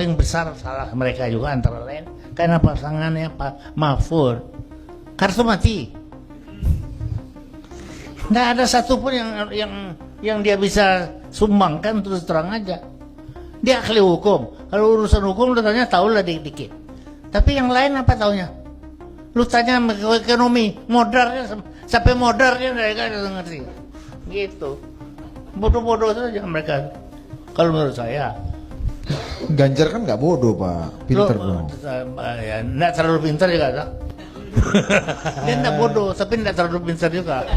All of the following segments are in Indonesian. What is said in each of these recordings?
paling besar salah mereka juga antara lain karena pasangannya Pak Mahfud kartu mati. Nggak ada satupun yang dia bisa sumbangkan, terus terang aja. Dia ahli hukum. Kalau urusan hukum lu tanya tahu lah dikit-dikit. Tapi yang lain apa taunya? Lu tanya ekonomi, modarnya sampai modarnya mereka ngerti. Gitu. Bodoh-bodoh saja mereka. Kalau menurut saya. Ganjar kan nggak bodoh Pak, pinter dong. Ya, nggak terlalu pintar juga tak? Dia nggak bodoh, tapi nggak terlalu pintar juga.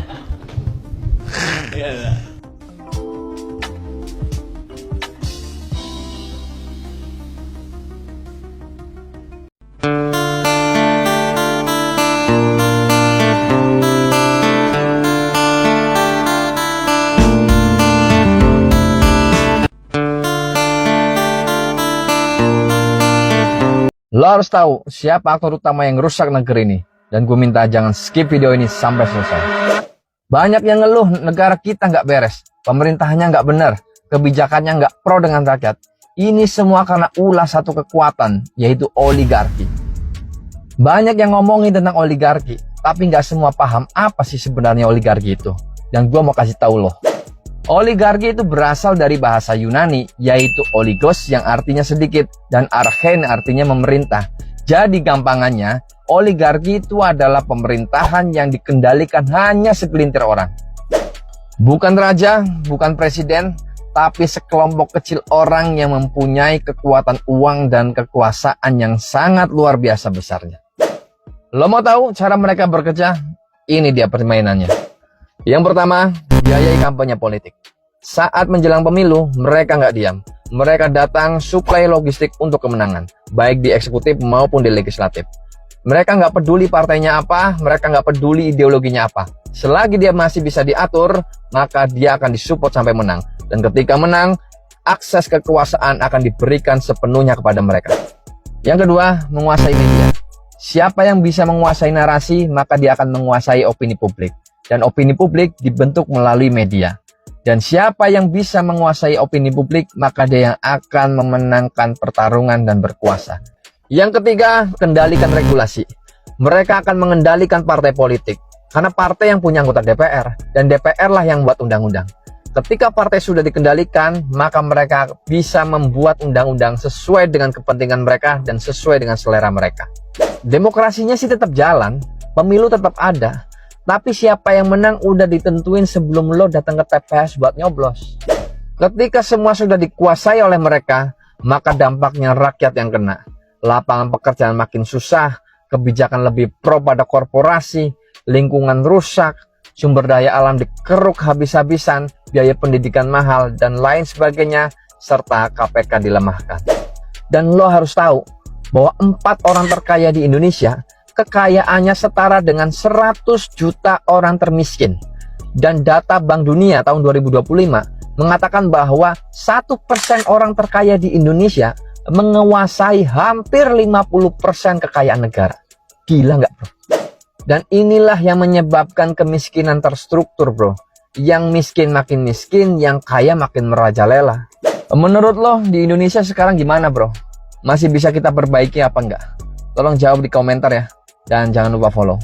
Lo harus tahu siapa aktor utama yang rusak negeri ini. Dan gue minta jangan skip video ini sampai selesai. Banyak yang ngeluh negara kita nggak beres. Pemerintahnya nggak benar. Kebijakannya nggak pro dengan rakyat. Ini semua karena ulah satu kekuatan, yaitu oligarki. Banyak yang ngomongin tentang oligarki. Tapi nggak semua paham apa sih sebenarnya oligarki itu. Dan gue mau kasih tahu lo. Oligarki itu berasal dari bahasa Yunani, yaitu oligos yang artinya sedikit, dan archen artinya memerintah. Jadi gampangannya, oligarki itu adalah pemerintahan yang dikendalikan hanya segelintir orang. Bukan raja, bukan presiden, tapi sekelompok kecil orang yang mempunyai kekuatan uang dan kekuasaan yang sangat luar biasa besarnya. Lo mau tahu cara mereka bekerja? Ini dia permainannya. Yang pertama, biayai kampanye politik. Saat menjelang pemilu, mereka nggak diam. Mereka datang suplai logistik untuk kemenangan, baik di eksekutif maupun di legislatif. Mereka nggak peduli partainya apa, mereka nggak peduli ideologinya apa. Selagi dia masih bisa diatur, maka dia akan disupport sampai menang. Dan ketika menang, akses kekuasaan akan diberikan sepenuhnya kepada mereka. Yang kedua, menguasai media. Siapa yang bisa menguasai narasi, maka dia akan menguasai opini publik. Dan opini publik dibentuk melalui media. Dan siapa yang bisa menguasai opini publik, maka dia yang akan memenangkan pertarungan dan berkuasa. Yang ketiga, kendalikan regulasi. Mereka akan mengendalikan partai politik. Karena partai yang punya anggota DPR, dan DPR lah yang buat undang-undang. Ketika partai sudah dikendalikan, maka mereka bisa membuat undang-undang sesuai dengan kepentingan mereka dan sesuai dengan selera mereka. Demokrasinya sih tetap jalan, pemilu tetap ada. Tapi siapa yang menang udah ditentuin sebelum lo datang ke TPS buat nyoblos. Ketika semua sudah dikuasai oleh mereka, maka dampaknya rakyat yang kena. Lapangan pekerjaan makin susah, kebijakan lebih pro pada korporasi, lingkungan rusak, sumber daya alam dikeruk habis-habisan, biaya pendidikan mahal, dan lain sebagainya, serta KPK dilemahkan. Dan lo harus tahu bahwa 4 orang terkaya di Indonesia kekayaannya setara dengan 100 juta orang termiskin. Dan data Bank Dunia tahun 2025 mengatakan bahwa 1% orang terkaya di Indonesia menguasai hampir 50% kekayaan negara. Gila nggak bro? Dan inilah yang menyebabkan kemiskinan terstruktur bro. Yang miskin makin miskin, yang kaya makin merajalela. Menurut lo di Indonesia sekarang gimana bro? Masih bisa kita perbaiki apa enggak? Tolong jawab di komentar ya. Dan jangan lupa follow.